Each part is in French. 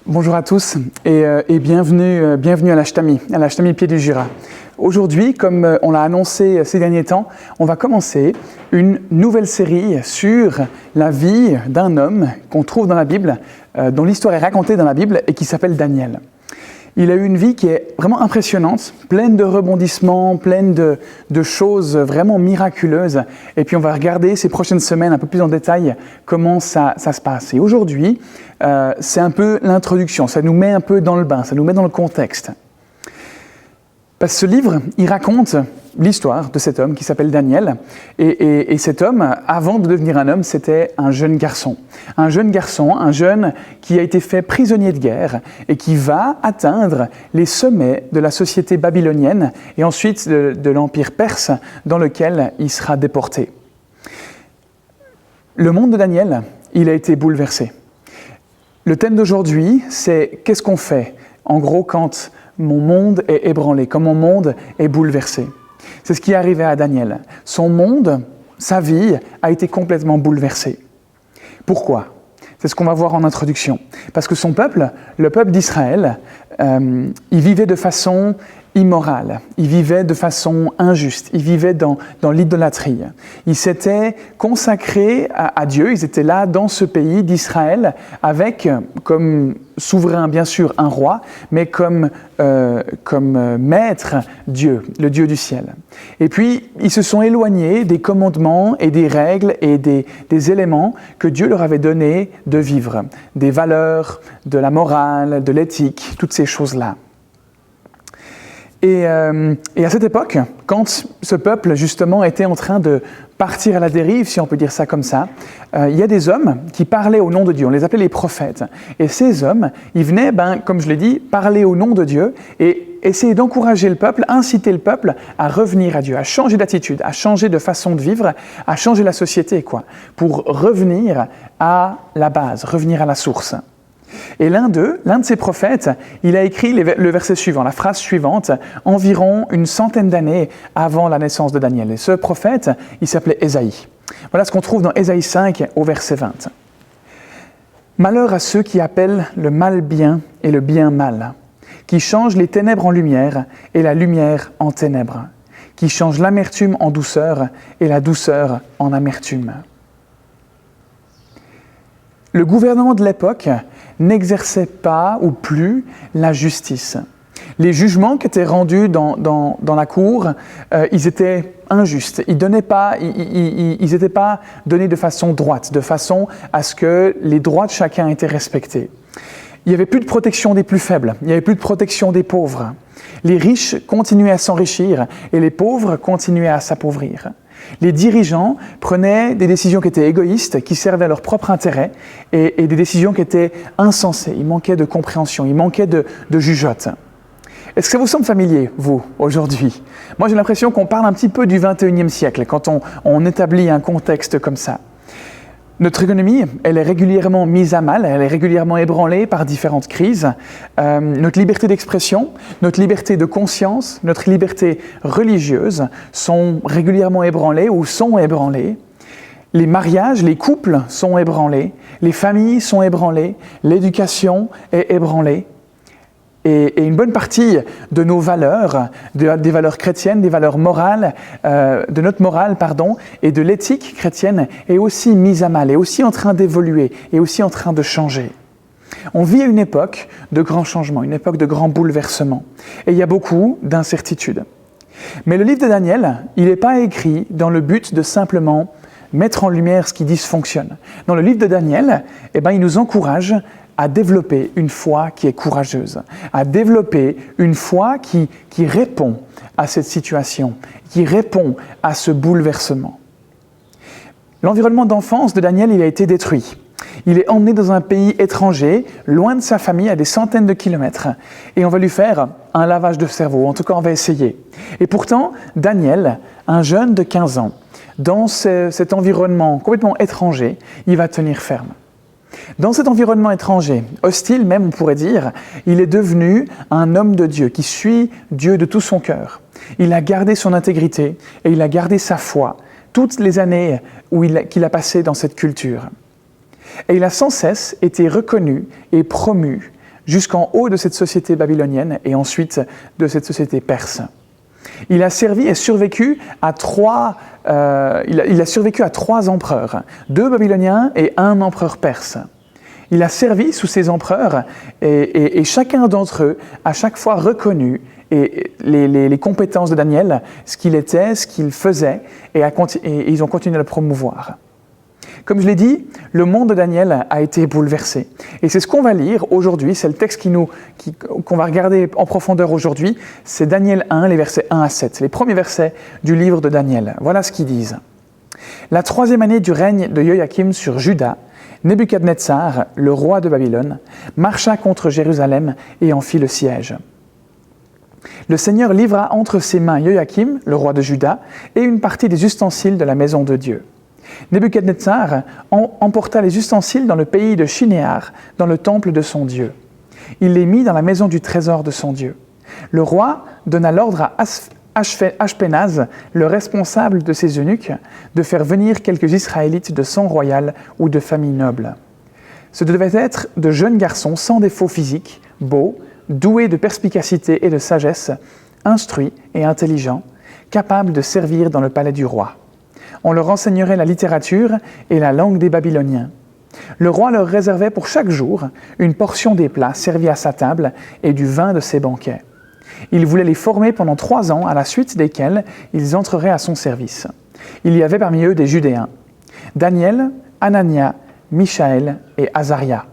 Bonjour à tous et bienvenue à l'Ashtami Pied du Jura. Aujourd'hui, comme on l'a annoncé ces derniers temps, on va commencer une nouvelle série sur la vie d'un homme qu'on trouve dans la Bible, dont l'histoire est racontée dans la Bible et qui s'appelle Daniel. Il a eu une vie qui est vraiment impressionnante, pleine de rebondissements, pleine de choses vraiment miraculeuses. Et puis on va regarder ces prochaines semaines un peu plus en détail comment ça se passe. Et aujourd'hui, c'est un peu l'introduction, ça nous met un peu dans le bain, ça nous met dans le contexte. Parce que ce livre, il raconte l'histoire de cet homme qui s'appelle Daniel. Et cet homme, avant de devenir un homme, c'était un jeune garçon. Un jeune qui a été fait prisonnier de guerre et qui va atteindre les sommets de la société babylonienne et ensuite de l'empire perse dans lequel il sera déporté. Le monde de Daniel, il a été bouleversé. Le thème d'aujourd'hui, c'est « Qu'est-ce qu'on fait ?» En gros, quand mon monde est ébranlé, quand mon monde est bouleversé. C'est ce qui est arrivé à Daniel. Son monde, sa vie, a été complètement bouleversée. Pourquoi ? C'est ce qu'on va voir en introduction. Parce que son peuple, le peuple d'Israël, il vivait de façon immorale, il vivait de façon injuste, il vivait dans l'idolâtrie. Ils s'étaient consacrés à Dieu, ils étaient là dans ce pays d'Israël avec comme souverain bien sûr un roi, mais comme maître Dieu, le Dieu du ciel. Et puis ils se sont éloignés des commandements et des règles et des éléments que Dieu leur avait donnés de vivre, des valeurs, de la morale, de l'éthique, toutes ces choses-là. Et à cette époque, quand ce peuple justement était en train de partir à la dérive, si on peut dire ça comme ça, il y a des hommes qui parlaient au nom de Dieu, on les appelait les prophètes. Et ces hommes, ils venaient, comme je l'ai dit, parler au nom de Dieu et essayer d'encourager le peuple, inciter le peuple à revenir à Dieu, à changer d'attitude, à changer de façon de vivre, à changer la société, pour revenir à la base, revenir à la source. Et l'un de ces prophètes, il a écrit le verset suivant, la phrase suivante, environ une centaine d'années avant la naissance de Daniel. Et ce prophète, il s'appelait Ésaïe. Voilà ce qu'on trouve dans Ésaïe 5 au verset 20. « Malheur à ceux qui appellent le mal bien et le bien mal, qui changent les ténèbres en lumière et la lumière en ténèbres, qui changent l'amertume en douceur et la douceur en amertume. » Le gouvernement de l'époque n'exerçait pas ou plus la justice. Les jugements qui étaient rendus dans la cour, ils étaient injustes. Ils n'étaient pas donnés de façon droite, de façon à ce que les droits de chacun étaient respectés. Il n'y avait plus de protection des plus faibles, il n'y avait plus de protection des pauvres. Les riches continuaient à s'enrichir et les pauvres continuaient à s'appauvrir. Les dirigeants prenaient des décisions qui étaient égoïstes, qui servaient à leur propre intérêt, et des décisions qui étaient insensées. Il manquait de compréhension, il manquait de jugeote. Est-ce que ça vous semble familier, vous, aujourd'hui ? Moi, j'ai l'impression qu'on parle un petit peu du 21e siècle, quand on établit un contexte comme ça. Notre économie, elle est régulièrement mise à mal, elle est régulièrement ébranlée par différentes crises. Notre liberté d'expression, notre liberté de conscience, notre liberté religieuse sont régulièrement ébranlées ou sont ébranlées. Les mariages, les couples sont ébranlés, les familles sont ébranlées, l'éducation est ébranlée. Et une bonne partie de nos valeurs, des valeurs chrétiennes, des valeurs morales, de notre morale, et de l'éthique chrétienne est aussi mise à mal, est aussi en train d'évoluer, est aussi en train de changer. On vit à une époque de grands changements, une époque de grands bouleversements. Et il y a beaucoup d'incertitudes. Mais le livre de Daniel, il n'est pas écrit dans le but de simplement mettre en lumière ce qui dysfonctionne. Dans le livre de Daniel, il nous encourage à développer une foi qui est courageuse, à développer une foi qui répond à cette situation, qui répond à ce bouleversement. L'environnement d'enfance de Daniel, il a été détruit. Il est emmené dans un pays étranger, loin de sa famille, à des centaines de kilomètres, et on va lui faire un lavage de cerveau, en tout cas on va essayer. Et pourtant, Daniel, un jeune de 15 ans, dans cet environnement complètement étranger, il va tenir ferme. Dans cet environnement étranger, hostile même on pourrait dire, il est devenu un homme de Dieu qui suit Dieu de tout son cœur. Il a gardé son intégrité et il a gardé sa foi toutes les années qu'il a passées dans cette culture. Et il a sans cesse été reconnu et promu jusqu'en haut de cette société babylonienne et ensuite de cette société perse. Il a servi et survécu à trois empereurs, 2 babyloniens et 1 empereur perse. Il a servi sous ces empereurs et chacun d'entre eux a chaque fois reconnu les compétences de Daniel, ce qu'il était, ce qu'il faisait, et ils ont continué à le promouvoir. Comme je l'ai dit, le monde de Daniel a été bouleversé. Et c'est ce qu'on va lire aujourd'hui, c'est le texte qu'on va regarder en profondeur aujourd'hui, c'est Daniel 1, les versets 1 à 7, les premiers versets du livre de Daniel. Voilà ce qu'ils disent. La 3e année du règne de Joachim sur Juda, Nebuchadnezzar, le roi de Babylone, marcha contre Jérusalem et en fit le siège. Le Seigneur livra entre ses mains Joachim, le roi de Juda, et une partie des ustensiles de la maison de Dieu. Nebuchadnezzar emporta les ustensiles dans le pays de Shinéar, dans le temple de son Dieu. Il les mit dans la maison du trésor de son Dieu. Le roi donna l'ordre à Ashpenaz, le responsable de ses eunuques, de faire venir quelques Israélites de sang royal ou de famille noble. Ce devaient être de jeunes garçons sans défaut physique, beaux, doués de perspicacité et de sagesse, instruits et intelligents, capables de servir dans le palais du roi. On leur enseignerait la littérature et la langue des Babyloniens. Le roi leur réservait pour chaque jour une portion des plats servis à sa table et du vin de ses banquets. Il voulait les former pendant 3 ans, à la suite desquels ils entreraient à son service. Il y avait parmi eux des Judéens, Daniel, Anania, Michaël et Azaria.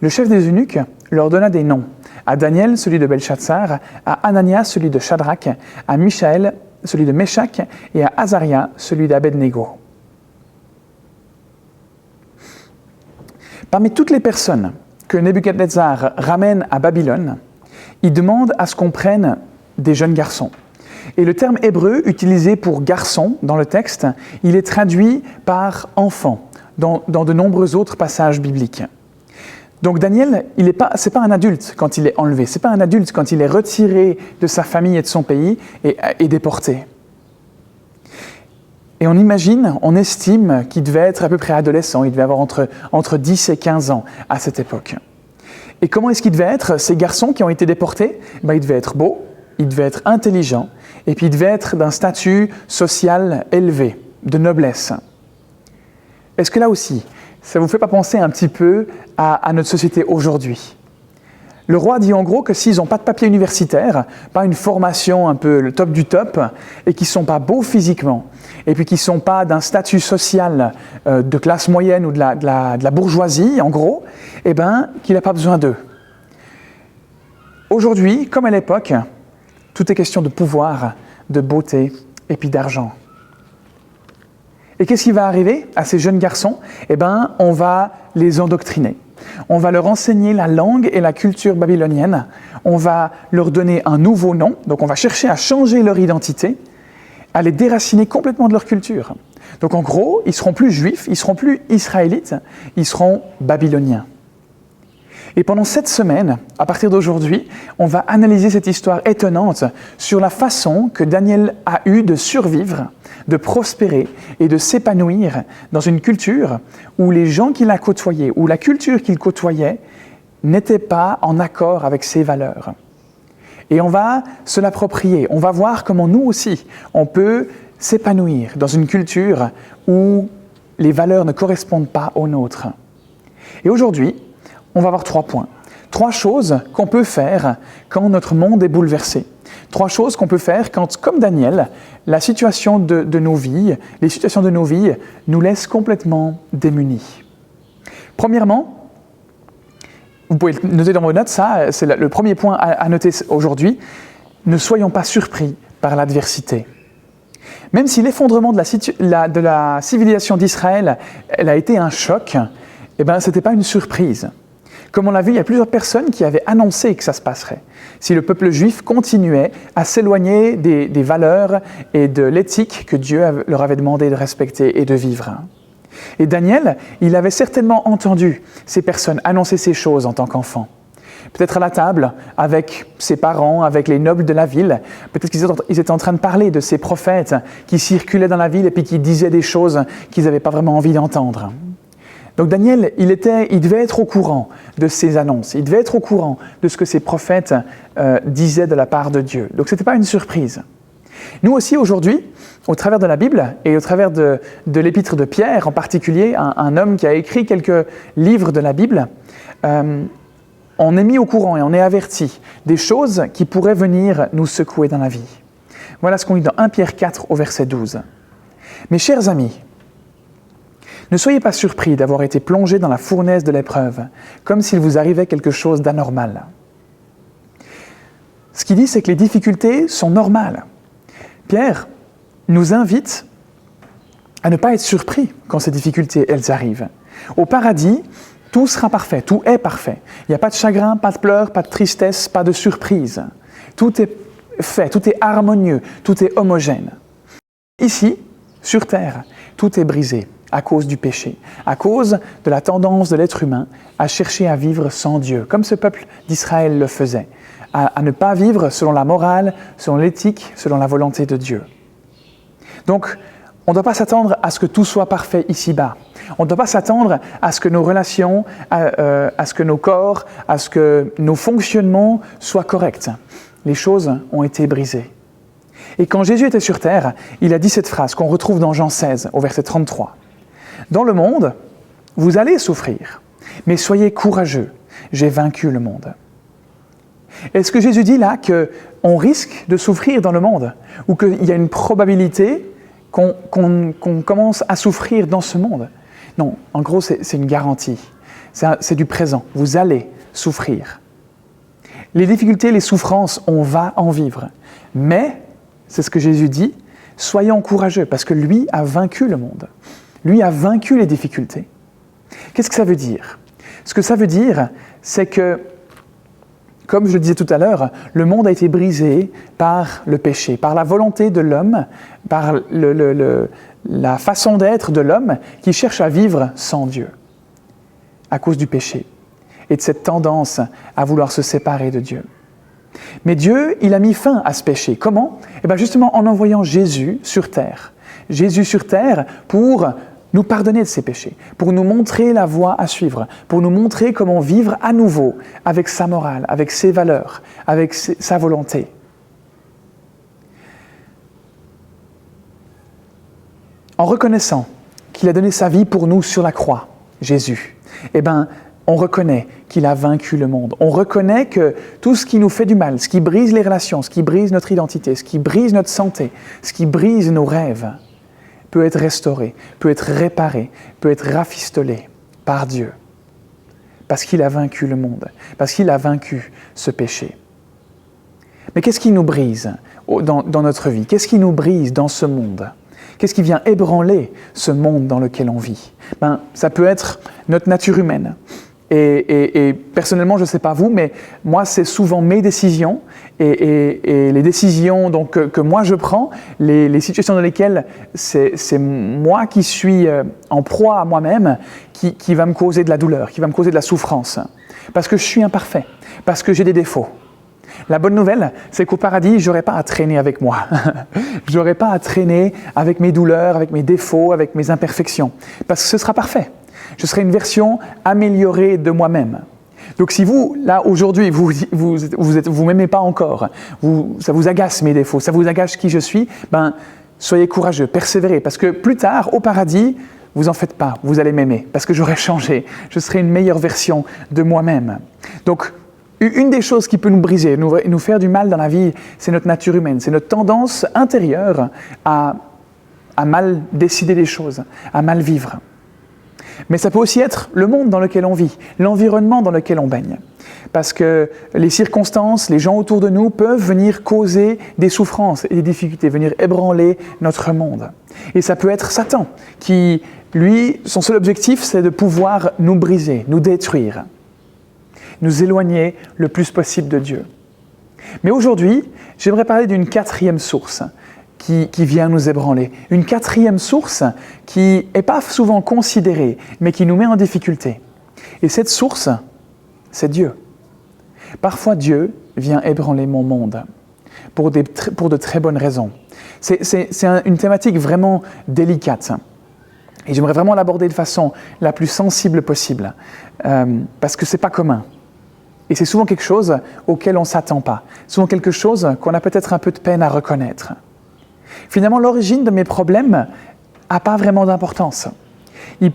Le chef des eunuques leur donna des noms. À Daniel, celui de Belchatsar, à Anania, celui de Shadrach, à Michaël, celui de Meshach, et à Azaria, celui d'Abednego. Parmi toutes les personnes que Nebuchadnezzar ramène à Babylone, il demande à ce qu'on prenne des jeunes garçons. Et le terme hébreu utilisé pour garçon dans le texte, il est traduit par enfant dans de nombreux autres passages bibliques. Donc Daniel, c'est pas un adulte quand il est enlevé, c'est pas un adulte quand il est retiré de sa famille et de son pays et déporté. Et on imagine, on estime qu'il devait être à peu près adolescent, il devait avoir entre 10 et 15 ans à cette époque. Et comment est-ce qu'il devait être, ces garçons qui ont été déportés ? Il devait être beau, il devait être intelligent, et puis il devait être d'un statut social élevé, de noblesse. Est-ce que là aussi, ça ne vous fait pas penser un petit peu à notre société aujourd'hui ? Le roi dit en gros que s'ils n'ont pas de papier universitaire, pas une formation un peu le top du top, et qu'ils ne sont pas beaux physiquement, et puis qu'ils ne sont pas d'un statut social de classe moyenne ou de la bourgeoisie, en gros, qu'il n'a pas besoin d'eux. Aujourd'hui, comme à l'époque, tout est question de pouvoir, de beauté et puis d'argent. Et qu'est-ce qui va arriver à ces jeunes garçons ? On va les endoctriner. On va leur enseigner la langue et la culture babylonienne. On va leur donner un nouveau nom. Donc on va chercher à changer leur identité, à les déraciner complètement de leur culture. Donc en gros, ils ne seront plus juifs, ils ne seront plus israélites, ils seront babyloniens. Et pendant cette semaine, à partir d'aujourd'hui, on va analyser cette histoire étonnante sur la façon que Daniel a eu de survivre, de prospérer et de s'épanouir dans une culture où les gens qu'il a côtoyés, où la culture qu'il côtoyait n'était pas en accord avec ses valeurs. Et on va se l'approprier, on va voir comment nous aussi, on peut s'épanouir dans une culture où les valeurs ne correspondent pas aux nôtres. Et aujourd'hui, on va voir 3 points. 3 choses qu'on peut faire quand notre monde est bouleversé. 3 choses qu'on peut faire quand, comme Daniel, la situation de nos vies, les situations de nos vies nous laissent complètement démunis. Premièrement, vous pouvez le noter dans vos notes, ça, c'est le premier point à noter aujourd'hui. Ne soyons pas surpris par l'adversité. Même si l'effondrement de la civilisation d'Israël elle a été un choc, ce n'était pas une surprise. Comme on l'a vu, il y a plusieurs personnes qui avaient annoncé que ça se passerait. Si le peuple juif continuait à s'éloigner des valeurs et de l'éthique que Dieu leur avait demandé de respecter et de vivre. Et Daniel, il avait certainement entendu ces personnes annoncer ces choses en tant qu'enfant. Peut-être à la table, avec ses parents, avec les nobles de la ville. Peut-être qu'ils étaient en train de parler de ces prophètes qui circulaient dans la ville et puis qui disaient des choses qu'ils n'avaient pas vraiment envie d'entendre. Donc Daniel, il devait être au courant de ces annonces, il devait être au courant de ce que ces prophètes disaient de la part de Dieu. Donc ce n'était pas une surprise. Nous aussi aujourd'hui, au travers de la Bible et au travers de l'épître de Pierre en particulier, un homme qui a écrit quelques livres de la Bible, on est mis au courant et on est averti des choses qui pourraient venir nous secouer dans la vie. Voilà ce qu'on lit dans 1 Pierre 4 au verset 12. « Mes chers amis, ne soyez pas surpris d'avoir été plongés dans la fournaise de l'épreuve, comme s'il vous arrivait quelque chose d'anormal. » Ce qu'il dit, c'est que les difficultés sont normales. Pierre nous invite à ne pas être surpris quand ces difficultés, elles arrivent. Au paradis, tout sera parfait, tout est parfait. Il n'y a pas de chagrin, pas de pleurs, pas de tristesse, pas de surprise. Tout est fait, tout est harmonieux, tout est homogène. Ici, sur terre, tout est brisé à cause du péché, à cause de la tendance de l'être humain à chercher à vivre sans Dieu, comme ce peuple d'Israël le faisait, à ne pas vivre selon la morale, selon l'éthique, selon la volonté de Dieu. Donc, on ne doit pas s'attendre à ce que tout soit parfait ici-bas. On ne doit pas s'attendre à ce que nos relations, à ce que nos corps, à ce que nos fonctionnements soient corrects. Les choses ont été brisées. Et quand Jésus était sur terre, il a dit cette phrase qu'on retrouve dans Jean 16, au verset 33. « Dans le monde, vous allez souffrir, mais soyez courageux, j'ai vaincu le monde. » Est-ce que Jésus dit là qu'on risque de souffrir dans le monde ou qu'il y a une probabilité qu'on commence à souffrir dans ce monde? Non, en gros, c'est une garantie. C'est du présent. Vous allez souffrir. Les difficultés, les souffrances, on va en vivre. Mais, c'est ce que Jésus dit, soyons courageux parce que lui a vaincu le monde. Lui a vaincu les difficultés. Qu'est-ce que ça veut dire? Ce que ça veut dire, c'est que, comme je le disais tout à l'heure, le monde a été brisé par le péché, par la volonté de l'homme, par la façon d'être de l'homme qui cherche à vivre sans Dieu, à cause du péché et de cette tendance à vouloir se séparer de Dieu. Mais Dieu, il a mis fin à ce péché. Comment? Eh bien justement en envoyant Jésus sur terre. Jésus sur terre pour nous pardonner de ses péchés, pour nous montrer la voie à suivre, pour nous montrer comment vivre à nouveau avec sa morale, avec ses valeurs, avec sa volonté. En reconnaissant qu'il a donné sa vie pour nous sur la croix, Jésus, eh bien, on reconnaît qu'il a vaincu le monde. On reconnaît que tout ce qui nous fait du mal, ce qui brise les relations, ce qui brise notre identité, ce qui brise notre santé, ce qui brise nos rêves, peut être restauré, peut être réparé, peut être rafistolé par Dieu. Parce qu'il a vaincu le monde, parce qu'il a vaincu ce péché. Mais qu'est-ce qui nous brise dans notre vie? Qu'est-ce qui nous brise dans ce monde? Qu'est-ce qui vient ébranler ce monde dans lequel on vit? Ça peut être notre nature humaine. Et personnellement, je ne sais pas vous, mais moi, c'est souvent mes décisions et les décisions donc, que moi je prends, les situations dans lesquelles c'est moi qui suis en proie à moi-même qui va me causer de la douleur, qui va me causer de la souffrance. Parce que je suis imparfait, parce que j'ai des défauts. La bonne nouvelle, c'est qu'au paradis, je n'aurai pas à traîner avec moi. Je n'aurai pas à traîner avec mes douleurs, avec mes défauts, avec mes imperfections. Parce que ce sera parfait. Je serai une version améliorée de moi-même. Donc si vous, là, aujourd'hui, vous m'aimez pas encore, ça vous agace mes défauts, ça vous agace qui je suis, soyez courageux, persévérez, parce que plus tard, au paradis, vous en faites pas, vous allez m'aimer, parce que j'aurai changé, je serai une meilleure version de moi-même. Donc, une des choses qui peut nous briser, nous faire du mal dans la vie, c'est notre nature humaine, c'est notre tendance intérieure à mal décider des choses, à mal vivre. Mais ça peut aussi être le monde dans lequel on vit, l'environnement dans lequel on baigne. Parce que les circonstances, les gens autour de nous peuvent venir causer des souffrances et des difficultés, venir ébranler notre monde. Et ça peut être Satan qui, lui, son seul objectif, c'est de pouvoir nous briser, nous détruire, nous éloigner le plus possible de Dieu. Mais aujourd'hui, j'aimerais parler d'une quatrième source qui vient nous ébranler. Une quatrième source qui n'est pas souvent considérée, mais qui nous met en difficulté. Et cette source, c'est Dieu. Parfois, Dieu vient ébranler mon monde pour de très bonnes raisons. C'est une thématique vraiment délicate. Et j'aimerais vraiment l'aborder de façon la plus sensible possible, parce que ce n'est pas commun. Et c'est souvent quelque chose auquel on ne s'attend pas, souvent quelque chose qu'on a peut-être un peu de peine à reconnaître. Finalement, l'origine de mes problèmes n'a pas vraiment d'importance. Mes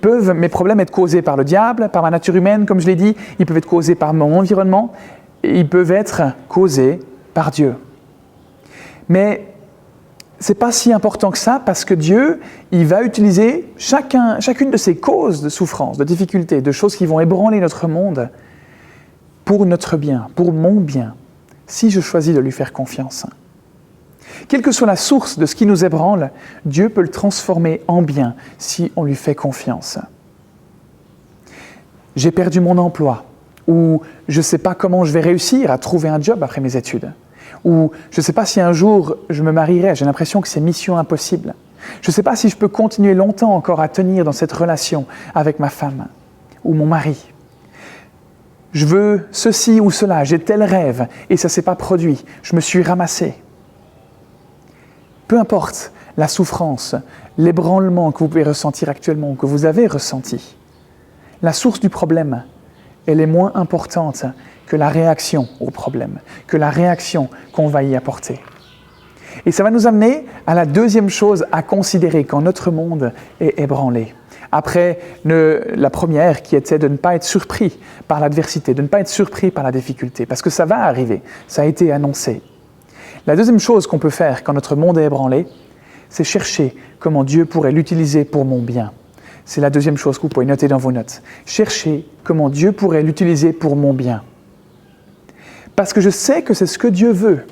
problèmes être causés par le diable, par ma nature humaine, comme je l'ai dit, ils peuvent être causés par mon environnement, et ils peuvent être causés par Dieu. Mais ce n'est pas si important que ça, parce que Dieu, il va utiliser chacune de ces causes de souffrance, de difficultés, de choses qui vont ébranler notre monde pour notre bien, pour mon bien, si je choisis de lui faire confiance. Quelle que soit la source de ce qui nous ébranle, Dieu peut le transformer en bien si on lui fait confiance. J'ai perdu mon emploi, ou je ne sais pas comment je vais réussir à trouver un job après mes études, ou je ne sais pas si un jour je me marierai, j'ai l'impression que c'est mission impossible. Je ne sais pas si je peux continuer longtemps encore à tenir dans cette relation avec ma femme ou mon mari. Je veux ceci ou cela, j'ai tel rêve et ça ne s'est pas produit, je me suis ramassé. Peu importe la souffrance, l'ébranlement que vous pouvez ressentir actuellement ou que vous avez ressenti, la source du problème, elle est moins importante que la réaction au problème, que la réaction qu'on va y apporter. Et ça va nous amener à la deuxième chose à considérer quand notre monde est ébranlé. Après la première qui était de ne pas être surpris par l'adversité, de ne pas être surpris par la difficulté, parce que ça va arriver, ça a été annoncé. La deuxième chose qu'on peut faire quand notre monde est ébranlé, c'est chercher comment Dieu pourrait l'utiliser pour mon bien. C'est la deuxième chose que vous pouvez noter dans vos notes. Chercher comment Dieu pourrait l'utiliser pour mon bien. Parce que je sais que c'est ce que Dieu veut,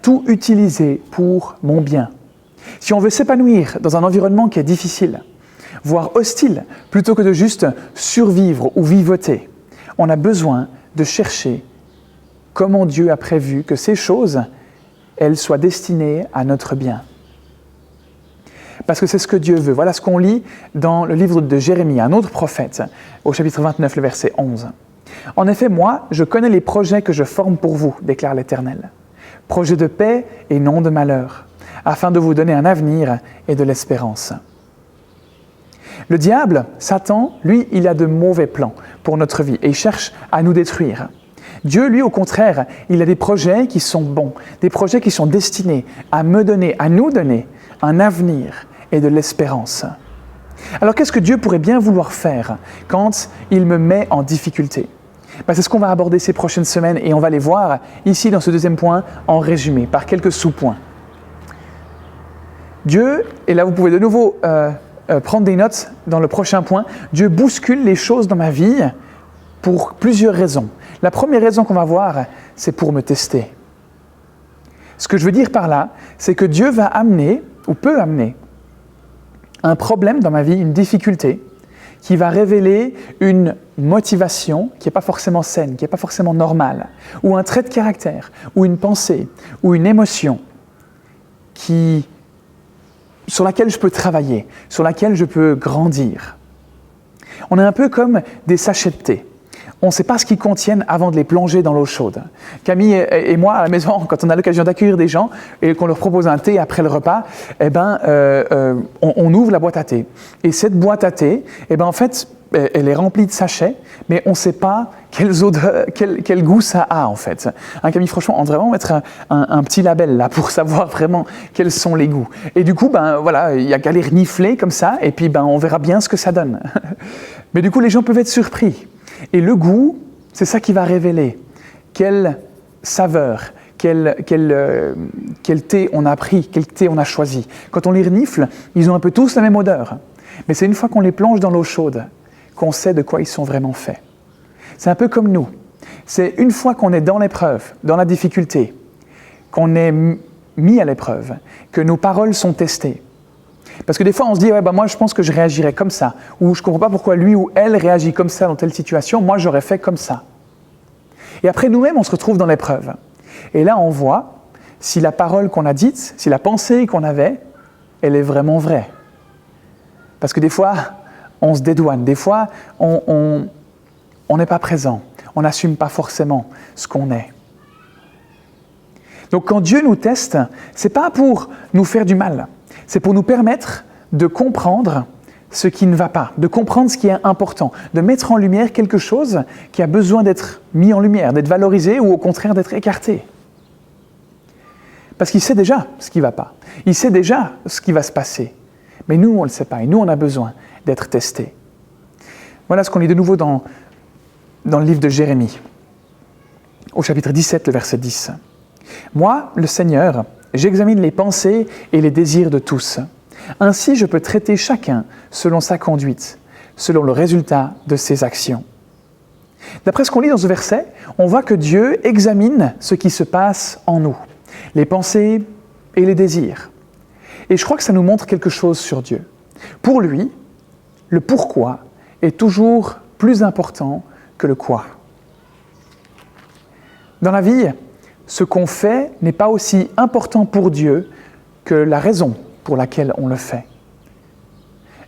tout utiliser pour mon bien. Si on veut s'épanouir dans un environnement qui est difficile, voire hostile, plutôt que de juste survivre ou vivoter, on a besoin de chercher comment Dieu a prévu que ces choses, elles soient destinées à notre bien. Parce que c'est ce que Dieu veut. Voilà ce qu'on lit dans le livre de Jérémie, un autre prophète, au chapitre 29, le verset 11. « En effet, moi, je connais les projets que je forme pour vous, déclare l'Éternel. Projets de paix et non de malheur, afin de vous donner un avenir et de l'espérance. » Le diable, Satan, lui, il a de mauvais plans pour notre vie et il cherche à nous détruire. Dieu, lui, au contraire, il a des projets qui sont bons, des projets qui sont destinés à nous donner un avenir et de l'espérance. Alors qu'est-ce que Dieu pourrait bien vouloir faire quand il me met en difficulté ? C'est ce qu'on va aborder ces prochaines semaines et on va les voir ici dans ce deuxième point en résumé, par quelques sous-points. Dieu, et là vous pouvez de nouveau prendre des notes dans le prochain point, Dieu bouscule les choses dans ma vie pour plusieurs raisons. La première raison qu'on va voir, c'est pour me tester. Ce que je veux dire par là, c'est que Dieu va amener, ou peut amener, un problème dans ma vie, une difficulté, qui va révéler une motivation qui n'est pas forcément saine, qui n'est pas forcément normale, ou un trait de caractère, ou une pensée, ou une émotion sur laquelle je peux travailler, sur laquelle je peux grandir. On est un peu comme des sachets de thé. On ne sait pas ce qu'ils contiennent avant de les plonger dans l'eau chaude. Camille et moi, à la maison, quand on a l'occasion d'accueillir des gens et qu'on leur propose un thé après le repas, on ouvre la boîte à thé. Et cette boîte à thé, en fait, elle est remplie de sachets, mais on ne sait pas quel goût ça a, en fait. Camille, franchement, on devrait vraiment mettre un petit label là pour savoir vraiment quels sont les goûts. Et du coup, il y a qu'à les renifler comme ça, et puis on verra bien ce que ça donne. Mais du coup, les gens peuvent être surpris. Et le goût, c'est ça qui va révéler quelle saveur, quel thé on a pris, quel thé on a choisi. Quand on les renifle, ils ont un peu tous la même odeur. Mais c'est une fois qu'on les plonge dans l'eau chaude qu'on sait de quoi ils sont vraiment faits. C'est un peu comme nous. C'est une fois qu'on est dans l'épreuve, dans la difficulté, qu'on est mis à l'épreuve, que nos paroles sont testées. Parce que des fois, on se dit, moi, je pense que je réagirais comme ça. Ou je ne comprends pas pourquoi lui ou elle réagit comme ça dans telle situation. Moi, j'aurais fait comme ça. Et après, nous-mêmes, on se retrouve dans l'épreuve. Et là, on voit si la parole qu'on a dite, si la pensée qu'on avait, elle est vraiment vraie. Parce que des fois, on se dédouane. Des fois, on n'est pas présent. On n'assume pas forcément ce qu'on est. Donc, quand Dieu nous teste, ce n'est pas pour nous faire du mal. C'est pour nous permettre de comprendre ce qui ne va pas, de comprendre ce qui est important, de mettre en lumière quelque chose qui a besoin d'être mis en lumière, d'être valorisé ou au contraire d'être écarté. Parce qu'il sait déjà ce qui ne va pas, il sait déjà ce qui va se passer. Mais nous, on ne le sait pas et nous, on a besoin d'être testés. Voilà ce qu'on lit de nouveau dans le livre de Jérémie, au chapitre 17, le verset 10. « Moi, le Seigneur, j'examine les pensées et les désirs de tous. Ainsi, je peux traiter chacun selon sa conduite, selon le résultat de ses actions. » D'après ce qu'on lit dans ce verset, on voit que Dieu examine ce qui se passe en nous, les pensées et les désirs. Et je crois que ça nous montre quelque chose sur Dieu. Pour lui, le pourquoi est toujours plus important que le quoi. Dans la vie, ce qu'on fait n'est pas aussi important pour Dieu que la raison pour laquelle on le fait.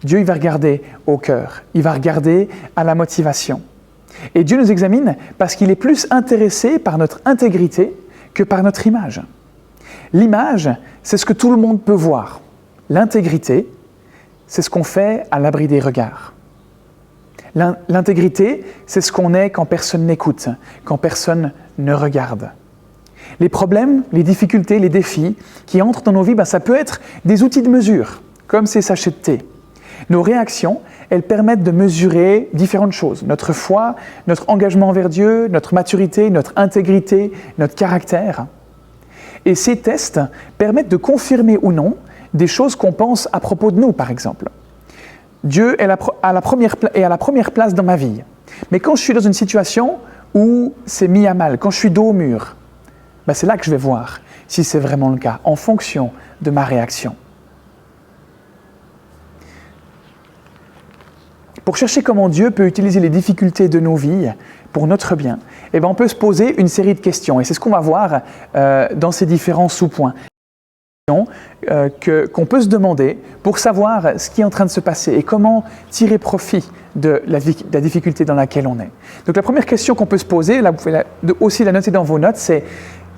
Dieu, il va regarder au cœur, il va regarder à la motivation. Et Dieu nous examine parce qu'il est plus intéressé par notre intégrité que par notre image. L'image, c'est ce que tout le monde peut voir. L'intégrité, c'est ce qu'on fait à l'abri des regards. L'intégrité, c'est ce qu'on est quand personne n'écoute, quand personne ne regarde. Les problèmes, les difficultés, les défis qui entrent dans nos vies, ça peut être des outils de mesure, comme ces sachets de thé. Nos réactions, elles permettent de mesurer différentes choses. Notre foi, notre engagement envers Dieu, notre maturité, notre intégrité, notre caractère. Et ces tests permettent de confirmer ou non des choses qu'on pense à propos de nous, par exemple. Dieu est à la première place dans ma vie. Mais quand je suis dans une situation où c'est mis à mal, quand je suis dos au mur, c'est là que je vais voir si c'est vraiment le cas, en fonction de ma réaction. Pour chercher comment Dieu peut utiliser les difficultés de nos vies pour notre bien, on peut se poser une série de questions. Et c'est ce qu'on va voir dans ces différents sous-points. Qu'on peut se demander pour savoir ce qui est en train de se passer et comment tirer profit de la difficulté dans laquelle on est. Donc la première question qu'on peut se poser, là vous pouvez aussi la noter dans vos notes, c'est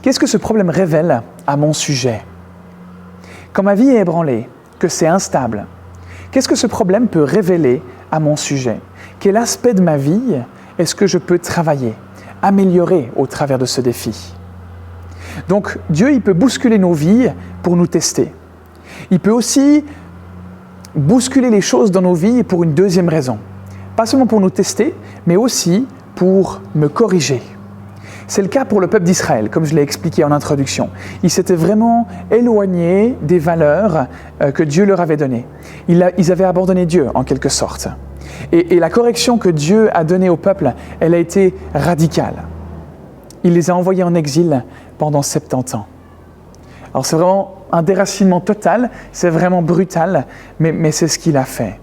qu'est-ce que ce problème révèle à mon sujet? Quand ma vie est ébranlée, que c'est instable, qu'est-ce que ce problème peut révéler à mon sujet? Quel aspect de ma vie est-ce que je peux travailler, améliorer au travers de ce défi? Donc Dieu, il peut bousculer nos vies pour nous tester. Il peut aussi bousculer les choses dans nos vies pour une deuxième raison. Pas seulement pour nous tester, mais aussi pour me corriger. C'est le cas pour le peuple d'Israël, comme je l'ai expliqué en introduction. Ils s'étaient vraiment éloignés des valeurs que Dieu leur avait données. Ils avaient abandonné Dieu, en quelque sorte. Et la correction que Dieu a donnée au peuple, elle a été radicale. Il les a envoyés en exil pendant 70 ans. Alors c'est vraiment un déracinement total, c'est vraiment brutal, mais c'est ce qu'il a fait.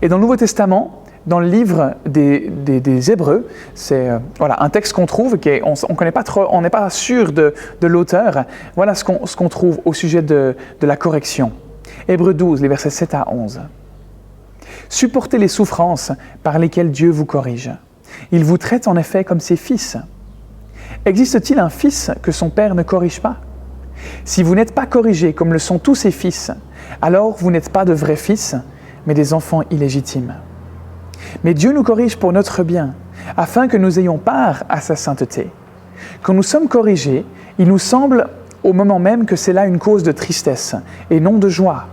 Et dans le Nouveau Testament, dans le livre des Hébreux, c'est un texte qu'on trouve, on connaît pas trop, on n'est pas sûr de l'auteur. Voilà ce qu'on trouve au sujet de la correction. Hébreux 12, les versets 7 à 11. « Supportez les souffrances par lesquelles Dieu vous corrige. Il vous traite en effet comme ses fils. Existe-t-il un fils que son père ne corrige pas? Si vous n'êtes pas corrigés comme le sont tous ses fils, alors vous n'êtes pas de vrais fils, mais des enfants illégitimes. Mais Dieu nous corrige pour notre bien, afin que nous ayons part à sa sainteté. Quand nous sommes corrigés, il nous semble au moment même que c'est là une cause de tristesse et non de joie.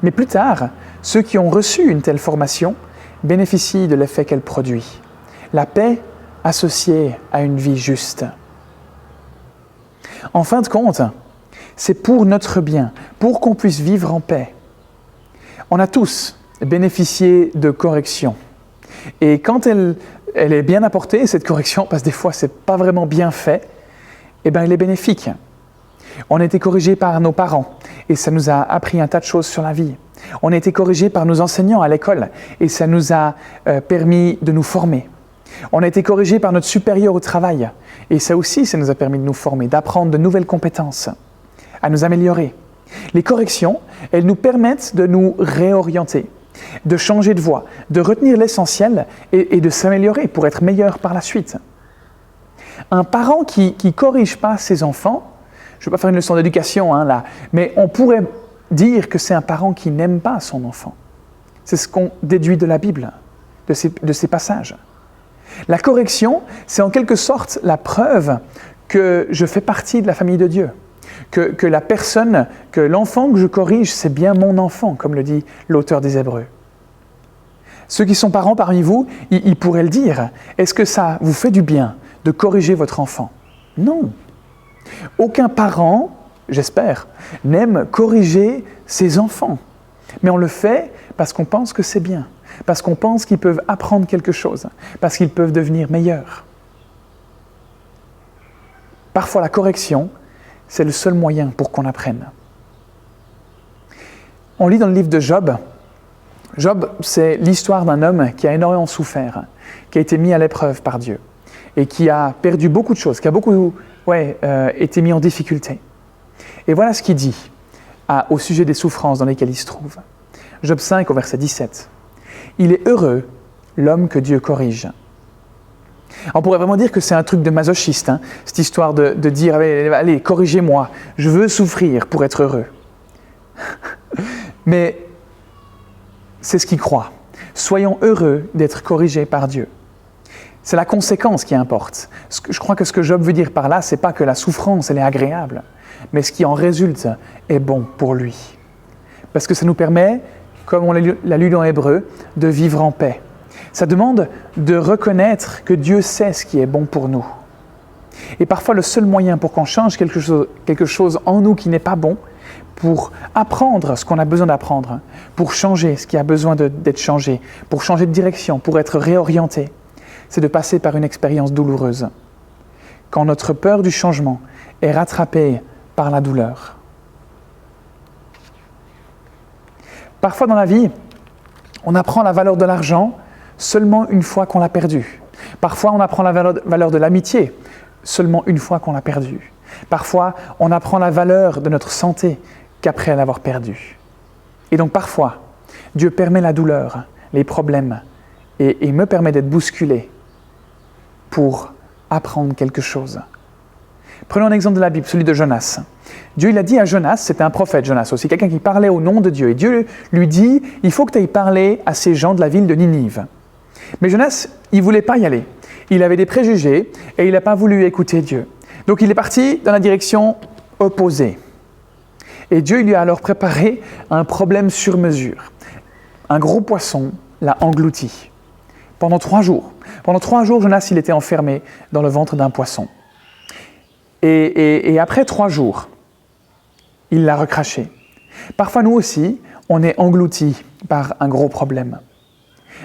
Mais plus tard, ceux qui ont reçu une telle formation bénéficient de l'effet qu'elle produit. La paix associée à une vie juste. En fin de compte, c'est pour notre bien, pour qu'on puisse vivre en paix. On a tous bénéficié de correction. Et quand elle est bien apportée, cette correction, parce que des fois c'est pas vraiment bien fait, elle est bénéfique. On a été corrigé par nos parents et ça nous a appris un tas de choses sur la vie. On a été corrigé par nos enseignants à l'école et ça nous a permis de nous former. On a été corrigé par notre supérieur au travail et ça aussi, ça nous a permis de nous former, d'apprendre de nouvelles compétences, à nous améliorer. Les corrections, elles nous permettent de nous réorienter, de changer de voie, de retenir l'essentiel et de s'améliorer pour être meilleur par la suite. Un parent qui ne corrige pas ses enfants, je ne vais pas faire une leçon d'éducation là, mais on pourrait dire que c'est un parent qui n'aime pas son enfant. C'est ce qu'on déduit de la Bible, de ces passages. La correction, c'est en quelque sorte la preuve que je fais partie de la famille de Dieu, que la personne, que l'enfant que je corrige, c'est bien mon enfant, comme le dit l'auteur des Hébreux. Ceux qui sont parents parmi vous, ils pourraient le dire. Est-ce que ça vous fait du bien de corriger votre enfant? Non. Aucun parent, j'espère, n'aime corriger ses enfants. Mais on le fait parce qu'on pense que c'est bien, parce qu'on pense qu'ils peuvent apprendre quelque chose, parce qu'ils peuvent devenir meilleurs. Parfois, la correction, c'est le seul moyen pour qu'on apprenne. On lit dans le livre de Job. Job, c'est l'histoire d'un homme qui a énormément souffert, qui a été mis à l'épreuve par Dieu et qui a perdu beaucoup de choses, qui a beaucoup été mis en difficulté. Et voilà ce qu'il dit au sujet des souffrances dans lesquelles il se trouve. Job 5 au verset 17. « Il est heureux l'homme que Dieu corrige. » On pourrait vraiment dire que c'est un truc de masochiste, cette histoire de dire « Allez, corrigez-moi, je veux souffrir pour être heureux. » Mais c'est ce qu'il croit. Soyons heureux d'être corrigés par Dieu. C'est la conséquence qui importe. Je crois que ce que Job veut dire par là, c'est pas que la souffrance, elle est agréable, mais ce qui en résulte est bon pour lui. Parce que ça nous permet, comme on l'a lu dans Hébreux, de vivre en paix. Ça demande de reconnaître que Dieu sait ce qui est bon pour nous. Et parfois, le seul moyen pour qu'on change quelque chose en nous qui n'est pas bon, pour apprendre ce qu'on a besoin d'apprendre, pour changer ce qui a besoin d'être changé, pour changer de direction, pour être réorienté, c'est de passer par une expérience douloureuse. Quand notre peur du changement est rattrapée par la douleur. Parfois dans la vie, on apprend la valeur de l'argent seulement une fois qu'on l'a perdu. Parfois, on apprend la valeur de l'amitié seulement une fois qu'on l'a perdu. Parfois, on apprend la valeur de notre santé qu'après l'avoir perdue. Et donc parfois, Dieu permet la douleur, les problèmes, et me permet d'être bousculé pour apprendre quelque chose. Prenons un exemple de la Bible, celui de Jonas. Dieu il a dit à Jonas, c'était un prophète Jonas aussi, quelqu'un qui parlait au nom de Dieu. Et Dieu lui dit, il faut que tu ailles parler à ces gens de la ville de Ninive. Mais Jonas, il ne voulait pas y aller. Il avait des préjugés et il n'a pas voulu écouter Dieu. Donc il est parti dans la direction opposée. Et Dieu lui a alors préparé un problème sur mesure. Un gros poisson l'a englouti. Pendant 3 jours. Pendant 3 jours, Jonas il était enfermé dans le ventre d'un poisson. Et après 3 jours, il l'a recraché. Parfois, nous aussi, on est engloutis par un gros problème.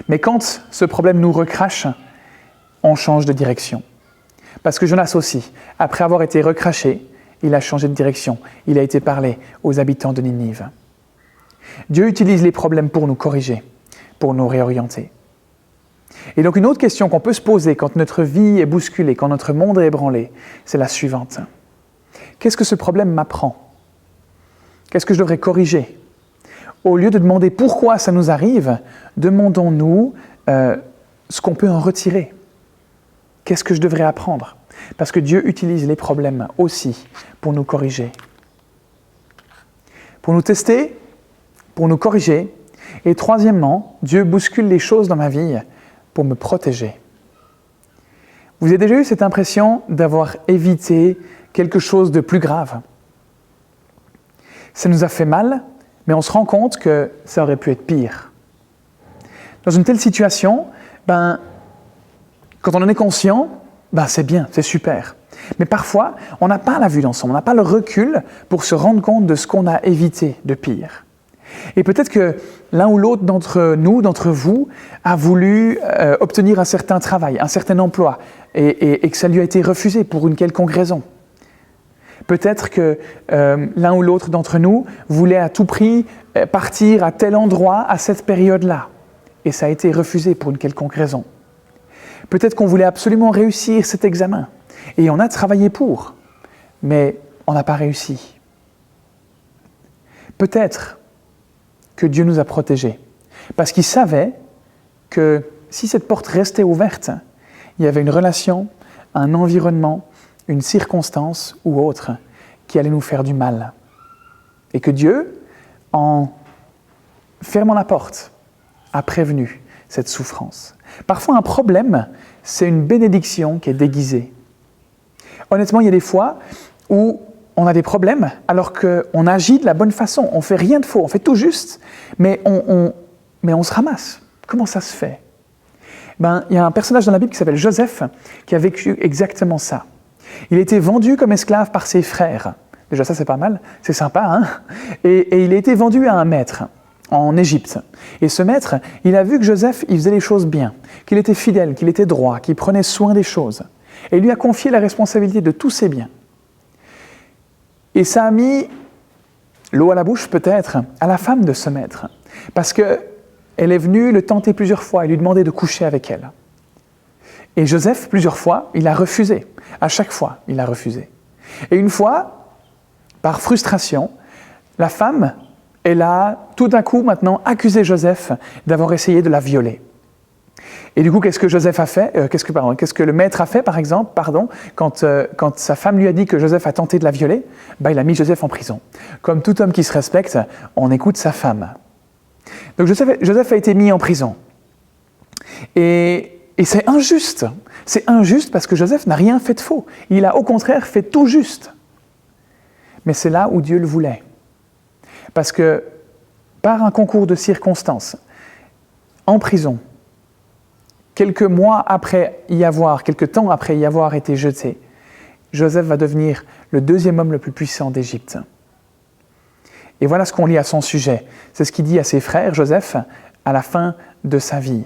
Mais quand ce problème nous recrache, on change de direction. Parce que Jonas aussi, après avoir été recraché, il a changé de direction. Il a été parlé aux habitants de Ninive. Dieu utilise les problèmes pour nous corriger, pour nous réorienter. Et donc une autre question qu'on peut se poser quand notre vie est bousculée, quand notre monde est ébranlé, c'est la suivante. Qu'est-ce que ce problème m'apprend? Qu'est-ce que je devrais corriger? Au lieu de demander pourquoi ça nous arrive, demandons-nous ce qu'on peut en retirer. Qu'est-ce que je devrais apprendre? Parce que Dieu utilise les problèmes aussi pour nous corriger. Pour nous tester, pour nous corriger. Et troisièmement, Dieu bouscule les choses dans ma vie pour me protéger. Vous avez déjà eu cette impression d'avoir évité quelque chose de plus grave? Ça nous a fait mal, mais on se rend compte que ça aurait pu être pire. Dans une telle situation, quand on en est conscient, c'est bien, c'est super. Mais parfois, on n'a pas la vue d'ensemble, on n'a pas le recul pour se rendre compte de ce qu'on a évité de pire. Et peut-être que l'un ou l'autre d'entre nous, d'entre vous, a voulu obtenir un certain travail, un certain emploi, et que ça lui a été refusé pour une quelconque raison. Peut-être que l'un ou l'autre d'entre nous voulait à tout prix partir à tel endroit à cette période-là, et ça a été refusé pour une quelconque raison. Peut-être qu'on voulait absolument réussir cet examen, et on a travaillé pour, mais on n'a pas réussi. Peut-être que Dieu nous a protégés, parce qu'il savait que si cette porte restait ouverte, il y avait une relation, un environnement, une circonstance ou autre qui allait nous faire du mal. Et que Dieu en fermant la porte, a prévenu cette souffrance. Parfois, un problème, c'est une bénédiction qui est déguisée. Honnêtement, il y a des fois où on a des problèmes alors qu'on agit de la bonne façon, on ne fait rien de faux, on fait tout juste, mais on se ramasse. Comment ça se fait? Il y a un personnage dans la Bible qui s'appelle Joseph qui a vécu exactement ça. Il a été vendu comme esclave par ses frères. Déjà ça c'est pas mal, c'est sympa, hein? Et il a été vendu à un maître en Égypte. Et ce maître, il a vu que Joseph, il faisait les choses bien, qu'il était fidèle, qu'il était droit, qu'il prenait soin des choses. Et il lui a confié la responsabilité de tous ses biens. Et ça a mis l'eau à la bouche peut-être à la femme de ce maître, parce qu'elle est venue le tenter plusieurs fois et lui demander de coucher avec elle. Et Joseph, plusieurs fois, il a refusé. À chaque fois, il a refusé. Et une fois, par frustration, la femme, elle a tout d'un coup maintenant accusé Joseph d'avoir essayé de la violer. Et du coup, qu'est-ce que Joseph a fait qu'est-ce que le maître a fait, par exemple, quand sa femme lui a dit que Joseph a tenté de la violer, il a mis Joseph en prison. Comme tout homme qui se respecte, on écoute sa femme. Donc Joseph a été mis en prison. Et c'est injuste. C'est injuste parce que Joseph n'a rien fait de faux. Il a au contraire fait tout juste. Mais c'est là où Dieu le voulait. Parce que par un concours de circonstances, en prison, quelques temps après y avoir été jeté, Joseph va devenir le deuxième homme le plus puissant d'Égypte. Et voilà ce qu'on lit à son sujet. C'est ce qu'il dit à ses frères, Joseph, à la fin de sa vie,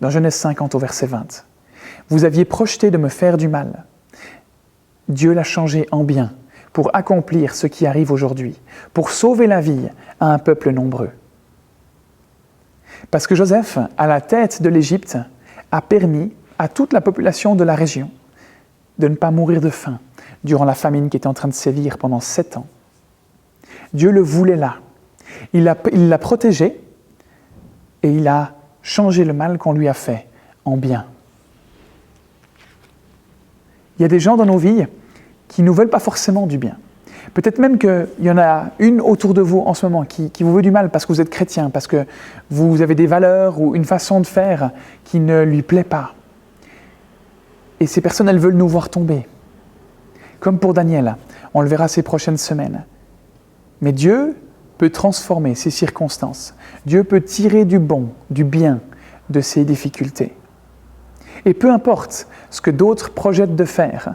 dans Genèse 50 au verset 20. « Vous aviez projeté de me faire du mal. Dieu l'a changé en bien pour accomplir ce qui arrive aujourd'hui, pour sauver la vie à un peuple nombreux. » Parce que Joseph, à la tête de l'Égypte, a permis à toute la population de la région de ne pas mourir de faim durant la famine qui était en train de sévir pendant 7 ans. Dieu le voulait là. Il l'a protégé et il a changé le mal qu'on lui a fait en bien. Il y a des gens dans nos vies qui ne nous veulent pas forcément du bien. Peut-être même qu'il y en a une autour de vous en ce moment qui vous veut du mal parce que vous êtes chrétien, parce que vous avez des valeurs ou une façon de faire qui ne lui plaît pas. Et ces personnes, elles veulent nous voir tomber. Comme pour Daniel, on le verra ces prochaines semaines. Mais Dieu peut transformer ces circonstances. Dieu peut tirer du bon, du bien de ces difficultés. Et peu importe ce que d'autres projettent de faire,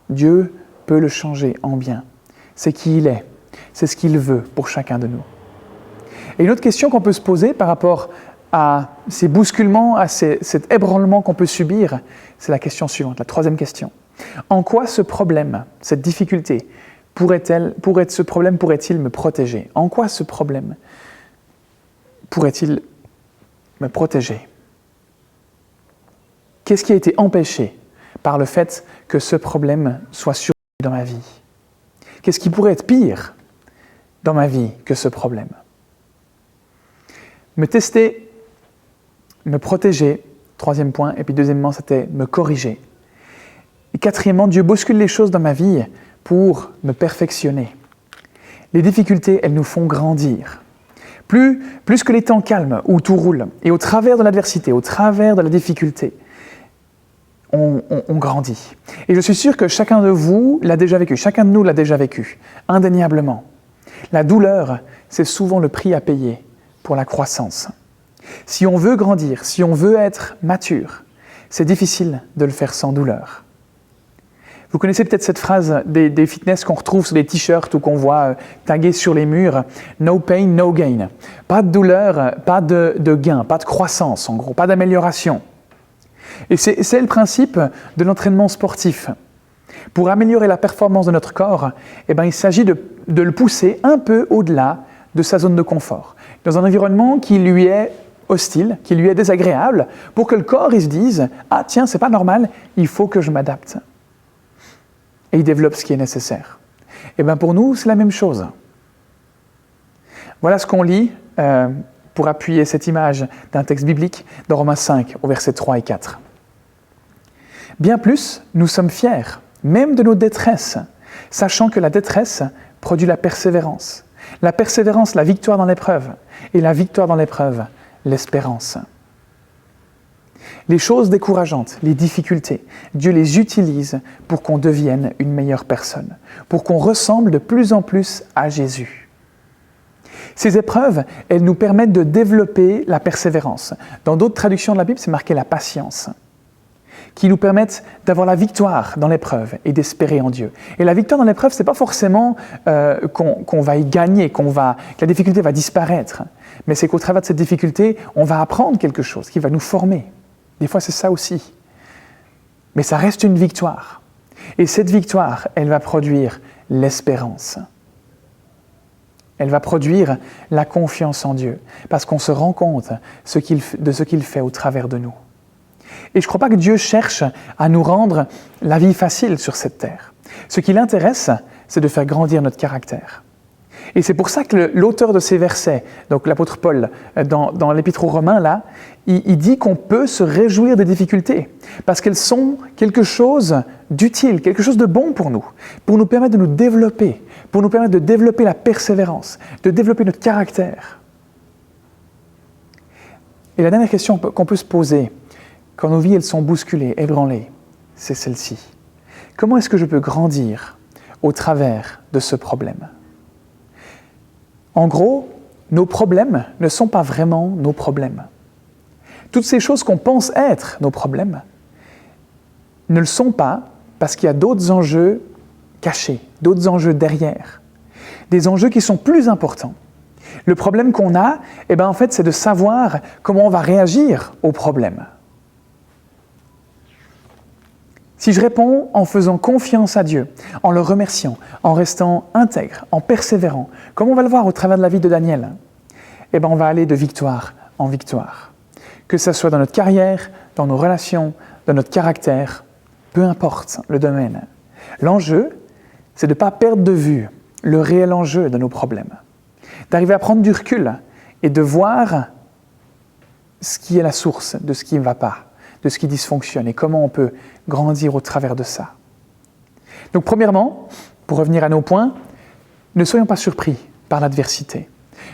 Dieu peut le changer en bien. C'est qui il est, c'est ce qu'il veut pour chacun de nous. Et une autre question qu'on peut se poser par rapport à ces bousculements, à cet ébranlement qu'on peut subir, c'est la question suivante, la troisième question. En quoi ce problème, cette difficulté, pourrait-il me protéger? En quoi ce problème pourrait-il me protéger? Qu'est-ce qui a été empêché par le fait que ce problème soit survenu dans ma vie? Qu'est-ce qui pourrait être pire dans ma vie que ce problème? Me tester, me protéger, troisième point, et puis deuxièmement, c'était me corriger. Et quatrièmement, Dieu bouscule les choses dans ma vie pour me perfectionner. Les difficultés, elles nous font grandir. Plus que les temps calmes où tout roule, et au travers de l'adversité, au travers de la difficulté, on grandit. Et je suis sûr que chacun de vous l'a déjà vécu, chacun de nous l'a déjà vécu, indéniablement. La douleur, c'est souvent le prix à payer pour la croissance. Si on veut grandir, si on veut être mature, c'est difficile de le faire sans douleur. Vous connaissez peut-être cette phrase des fitness qu'on retrouve sur des t-shirts ou qu'on voit tagués sur les murs « No pain, no gain ». Pas de douleur, pas de gain, pas de croissance en gros, pas d'amélioration. Et c'est le principe de l'entraînement sportif. Pour améliorer la performance de notre corps, il s'agit de le pousser un peu au-delà de sa zone de confort, dans un environnement qui lui est hostile, qui lui est désagréable, pour que le corps il se dise « Ah tiens, c'est pas normal, il faut que je m'adapte ». Et il développe ce qui est nécessaire. Et pour nous, c'est la même chose. Voilà ce qu'on lit pour appuyer cette image d'un texte biblique dans Romains 5, au versets 3 et 4. Bien plus, nous sommes fiers, même de nos détresses, sachant que la détresse produit la persévérance. La persévérance, la victoire dans l'épreuve. Et la victoire dans l'épreuve, l'espérance. Les choses décourageantes, les difficultés, Dieu les utilise pour qu'on devienne une meilleure personne, pour qu'on ressemble de plus en plus à Jésus. Ces épreuves, elles nous permettent de développer la persévérance. Dans d'autres traductions de la Bible, c'est marqué la patience, qui nous permettent d'avoir la victoire dans l'épreuve et d'espérer en Dieu. Et la victoire dans l'épreuve, ce n'est pas forcément qu'on va y gagner, que la difficulté va disparaître, mais c'est qu'au travers de cette difficulté, on va apprendre quelque chose qui va nous former. Des fois, c'est ça aussi. Mais ça reste une victoire. Et cette victoire, elle va produire l'espérance. Elle va produire la confiance en Dieu, parce qu'on se rend compte de ce qu'il fait au travers de nous. Et je ne crois pas que Dieu cherche à nous rendre la vie facile sur cette terre. Ce qui l'intéresse, c'est de faire grandir notre caractère. Et c'est pour ça que l'auteur de ces versets, donc l'apôtre Paul, dans l'épître aux Romains, là, il dit qu'on peut se réjouir des difficultés, parce qu'elles sont quelque chose d'utile, quelque chose de bon pour nous permettre de nous développer, pour nous permettre de développer la persévérance, de développer notre caractère. Et la dernière question qu'on peut se poser, quand nos vies elles sont bousculées, ébranlées, c'est celle-ci. Comment est-ce que je peux grandir au travers de ce problème ? En gros, nos problèmes ne sont pas vraiment nos problèmes. Toutes ces choses qu'on pense être nos problèmes ne le sont pas parce qu'il y a d'autres enjeux cachés, d'autres enjeux derrière, des enjeux qui sont plus importants. Le problème qu'on a, en fait, c'est de savoir comment on va réagir au problème. Si je réponds en faisant confiance à Dieu, en le remerciant, en restant intègre, en persévérant, comme on va le voir au travers de la vie de Daniel, on va aller de victoire en victoire. Que ce soit dans notre carrière, dans nos relations, dans notre caractère, peu importe le domaine. L'enjeu, c'est de ne pas perdre de vue le réel enjeu de nos problèmes. D'arriver à prendre du recul et de voir ce qui est la source de ce qui ne va pas, de ce qui dysfonctionne et comment on peut grandir au travers de ça. Donc premièrement, pour revenir à nos points, ne soyons pas surpris par l'adversité.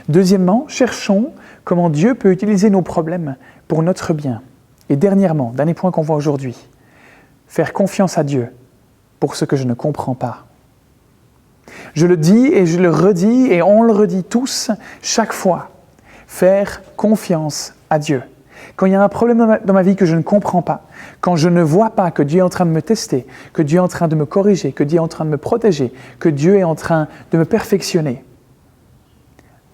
Deuxièmement, cherchons comment Dieu peut utiliser nos problèmes pour notre bien. Et dernièrement, dernier point qu'on voit aujourd'hui, faire confiance à Dieu pour ce que je ne comprends pas. Je le dis et je le redis et on le redit tous chaque fois. Faire confiance à Dieu. Quand il y a un problème dans ma vie que je ne comprends pas, quand je ne vois pas que Dieu est en train de me tester, que Dieu est en train de me corriger, que Dieu est en train de me protéger, que Dieu est en train de me perfectionner,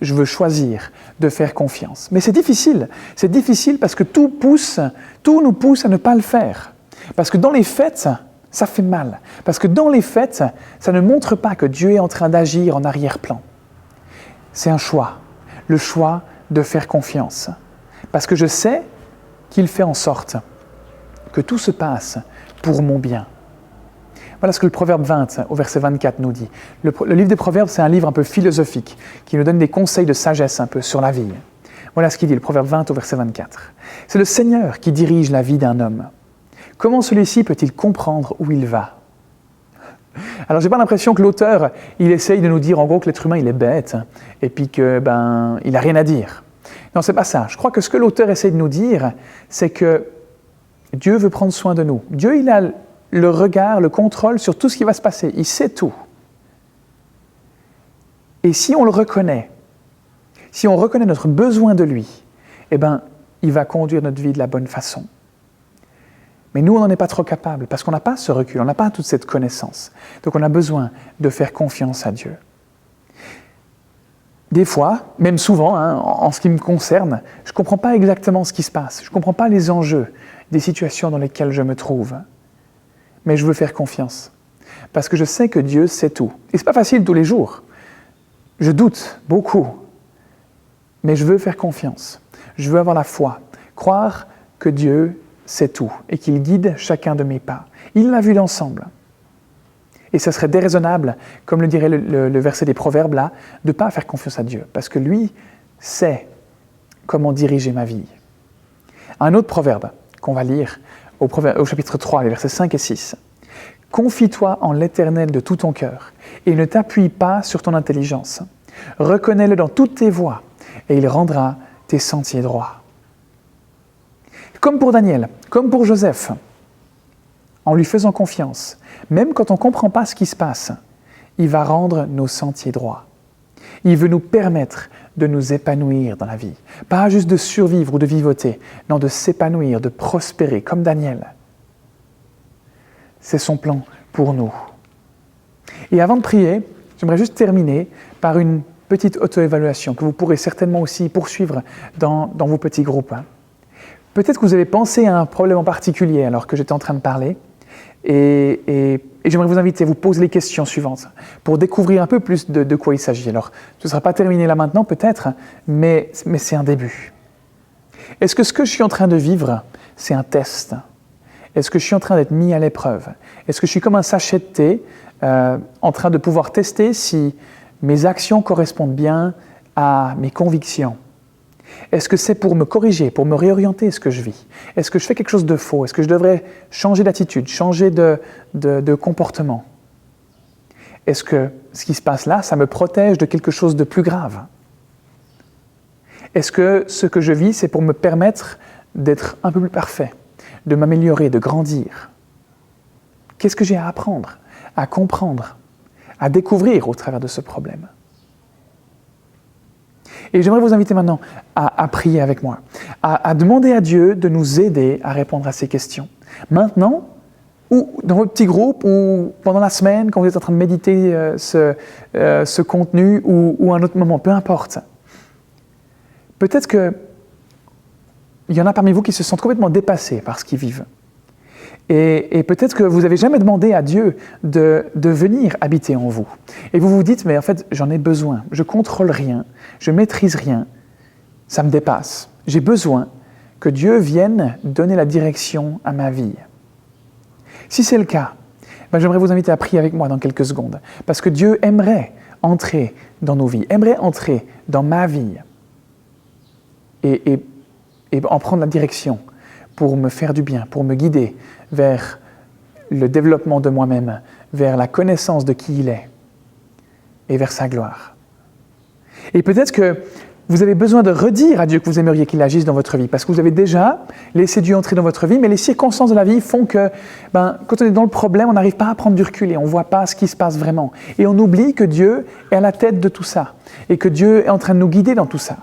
je veux choisir de faire confiance. Mais c'est difficile parce que tout nous pousse à ne pas le faire. Parce que dans les faits, ça fait mal. Parce que dans les faits, ça ne montre pas que Dieu est en train d'agir en arrière-plan. C'est un choix, le choix de faire confiance. Parce que je sais qu'il fait en sorte que tout se passe pour mon bien. Voilà ce que le Proverbe 20, au verset 24, nous dit. Le livre des Proverbes, c'est un livre un peu philosophique, qui nous donne des conseils de sagesse un peu sur la vie. Voilà ce qu'il dit, le Proverbe 20, au verset 24. C'est le Seigneur qui dirige la vie d'un homme. Comment celui-ci peut-il comprendre où il va ? Alors, j'ai pas l'impression que l'auteur, il essaye de nous dire en gros que l'être humain, il est bête, et puis que, il a rien à dire. Non, c'est pas ça. Je crois que ce que l'auteur essaie de nous dire, c'est que Dieu veut prendre soin de nous. Dieu, il a le regard, le contrôle sur tout ce qui va se passer. Il sait tout. Et si on le reconnaît, si on reconnaît notre besoin de lui, il va conduire notre vie de la bonne façon. Mais nous, on n'en est pas trop capable parce qu'on n'a pas ce recul, on n'a pas toute cette connaissance. Donc on a besoin de faire confiance à Dieu. Des fois, même souvent, en ce qui me concerne, je ne comprends pas exactement ce qui se passe. Je ne comprends pas les enjeux des situations dans lesquelles je me trouve. Mais je veux faire confiance. Parce que je sais que Dieu sait tout. Et ce n'est pas facile tous les jours. Je doute beaucoup. Mais je veux faire confiance. Je veux avoir la foi. Croire que Dieu sait tout et qu'il guide chacun de mes pas. Il l'a vu d'ensemble. Et ça serait déraisonnable, comme le dirait le verset des Proverbes là, de ne pas faire confiance à Dieu, parce que lui sait comment diriger ma vie. Un autre proverbe qu'on va lire au chapitre 3, les versets 5 et 6. « Confie-toi en l'Éternel de tout ton cœur, et ne t'appuie pas sur ton intelligence. Reconnais-le dans toutes tes voies et il rendra tes sentiers droits. Comme pour Daniel, comme pour Joseph, en lui faisant confiance, même quand on ne comprend pas ce qui se passe, il va rendre nos sentiers droits. Il veut nous permettre de nous épanouir dans la vie. Pas juste de survivre ou de vivoter, non, de s'épanouir, de prospérer, comme Daniel. C'est son plan pour nous. Et avant de prier, j'aimerais juste terminer par une petite auto-évaluation que vous pourrez certainement aussi poursuivre dans vos petits groupes. Peut-être que vous avez pensé à un problème en particulier alors que j'étais en train de parler et j'aimerais vous inviter à vous poser les questions suivantes pour découvrir un peu plus de quoi il s'agit. Alors, ce ne sera pas terminé là maintenant peut-être, mais c'est un début. Est-ce que ce que je suis en train de vivre, c'est un test ? Est-ce que je suis en train d'être mis à l'épreuve ? Est-ce que je suis comme un sachet de thé en train de pouvoir tester si mes actions correspondent bien à mes convictions ? Est-ce que c'est pour me corriger, pour me réorienter ce que je vis ? Est-ce que je fais quelque chose de faux ? Est-ce que je devrais changer d'attitude, changer de comportement ? Est-ce que ce qui se passe là, ça me protège de quelque chose de plus grave ? Est-ce que ce que je vis, c'est pour me permettre d'être un peu plus parfait, de m'améliorer, de grandir ? Qu'est-ce que j'ai à apprendre, à comprendre, à découvrir au travers de ce problème ? Et j'aimerais vous inviter maintenant à prier avec moi, à demander à Dieu de nous aider à répondre à ces questions. Maintenant, ou dans votre petit groupe, ou pendant la semaine, quand vous êtes en train de méditer ce contenu, ou un autre moment, peu importe. Peut-être qu'il y en a parmi vous qui se sentent complètement dépassés par ce qu'ils vivent. Et peut-être que vous n'avez jamais demandé à Dieu de venir habiter en vous. Et vous vous dites, mais en fait, j'en ai besoin. Je ne contrôle rien, je ne maîtrise rien, ça me dépasse. J'ai besoin que Dieu vienne donner la direction à ma vie. Si c'est le cas, j'aimerais vous inviter à prier avec moi dans quelques secondes. Parce que Dieu aimerait entrer dans nos vies, aimerait entrer dans ma vie et en prendre la direction pour me faire du bien, pour me guider vers le développement de moi-même, vers la connaissance de qui il est et vers sa gloire. Et peut-être que vous avez besoin de redire à Dieu que vous aimeriez qu'il agisse dans votre vie, parce que vous avez déjà laissé Dieu entrer dans votre vie, mais les circonstances de la vie font que, quand on est dans le problème, on n'arrive pas à prendre du recul et on ne voit pas ce qui se passe vraiment. Et on oublie que Dieu est à la tête de tout ça, et que Dieu est en train de nous guider dans tout ça.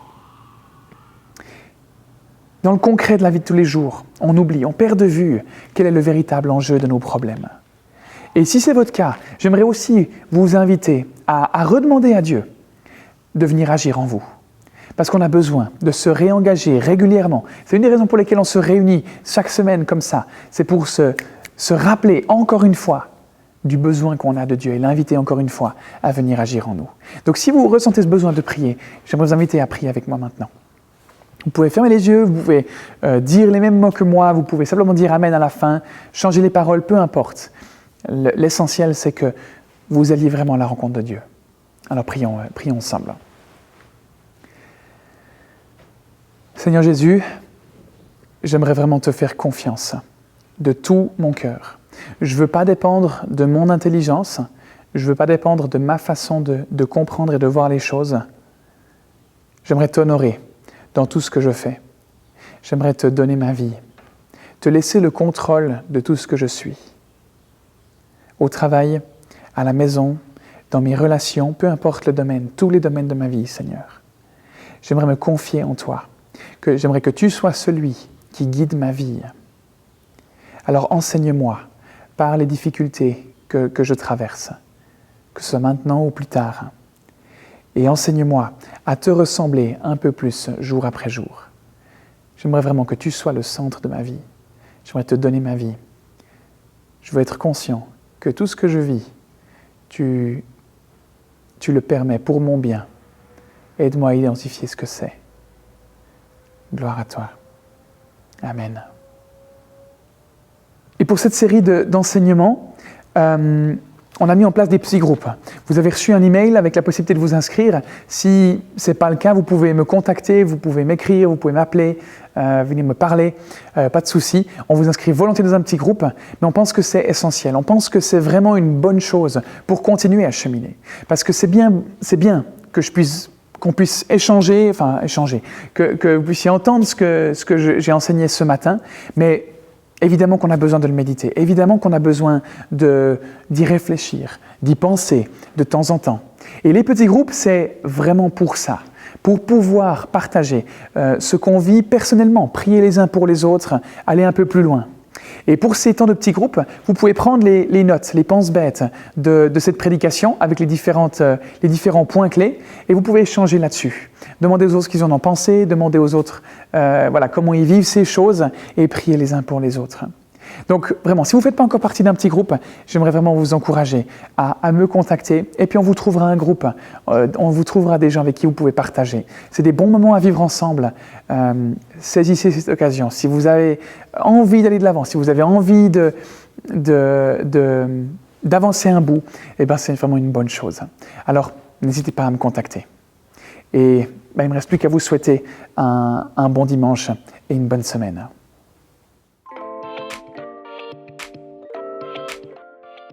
Dans le concret de la vie de tous les jours, on oublie, on perd de vue quel est le véritable enjeu de nos problèmes. Et si c'est votre cas, j'aimerais aussi vous inviter à redemander à Dieu de venir agir en vous. Parce qu'on a besoin de se réengager régulièrement. C'est une des raisons pour lesquelles on se réunit chaque semaine comme ça. C'est pour se rappeler encore une fois du besoin qu'on a de Dieu et l'inviter encore une fois à venir agir en nous. Donc si vous ressentez ce besoin de prier, j'aimerais vous inviter à prier avec moi maintenant. Vous pouvez fermer les yeux, vous pouvez dire les mêmes mots que moi, vous pouvez simplement dire Amen à la fin, changer les paroles, peu importe. L'essentiel, c'est que vous alliez vraiment à la rencontre de Dieu. Alors prions ensemble. Seigneur Jésus, j'aimerais vraiment te faire confiance de tout mon cœur. Je ne veux pas dépendre de mon intelligence, je ne veux pas dépendre de ma façon de comprendre et de voir les choses. J'aimerais t'honorer dans tout ce que je fais. J'aimerais te donner ma vie, te laisser le contrôle de tout ce que je suis. Au travail, à la maison, dans mes relations, peu importe le domaine, tous les domaines de ma vie, Seigneur. J'aimerais me confier en toi, j'aimerais que tu sois celui qui guide ma vie. Alors enseigne-moi par les difficultés que je traverse, que ce soit maintenant ou plus tard. Et enseigne-moi à te ressembler un peu plus jour après jour. J'aimerais vraiment que tu sois le centre de ma vie. J'aimerais te donner ma vie. Je veux être conscient que tout ce que je vis, tu le permets pour mon bien. Aide-moi à identifier ce que c'est. Gloire à toi. Amen. Et pour cette série d'enseignements, on a mis en place des petits groupes. Vous avez reçu un email avec la possibilité de vous inscrire. Si ce n'est pas le cas, vous pouvez me contacter, vous pouvez m'écrire, vous pouvez m'appeler, venir me parler, pas de souci. On vous inscrit volontiers dans un petit groupe, mais on pense que c'est essentiel. On pense que c'est vraiment une bonne chose pour continuer à cheminer. Parce que c'est bien qu'on puisse échanger, que vous puissiez entendre ce que j'ai enseigné ce matin, mais évidemment qu'on a besoin de le méditer, évidemment qu'on a besoin d'y réfléchir, d'y penser de temps en temps. Et les petits groupes, c'est vraiment pour ça, pour pouvoir partager ce qu'on vit personnellement, prier les uns pour les autres, aller un peu plus loin. Et pour ces temps de petits groupes, vous pouvez prendre les notes, les penses-bêtes de cette prédication avec les différents points clés et vous pouvez échanger là-dessus. Demandez aux autres ce qu'ils en ont pensé, demandez aux autres comment ils vivent ces choses et priez les uns pour les autres. Donc vraiment, si vous ne faites pas encore partie d'un petit groupe, j'aimerais vraiment vous encourager à me contacter et puis on vous trouvera un groupe, on vous trouvera des gens avec qui vous pouvez partager. C'est des bons moments à vivre ensemble. Saisissez cette occasion. Si vous avez envie d'aller de l'avant, si vous avez envie d'avancer un bout, eh ben c'est vraiment une bonne chose. Alors, n'hésitez pas à me contacter. Et il ne me reste plus qu'à vous souhaiter un bon dimanche et une bonne semaine.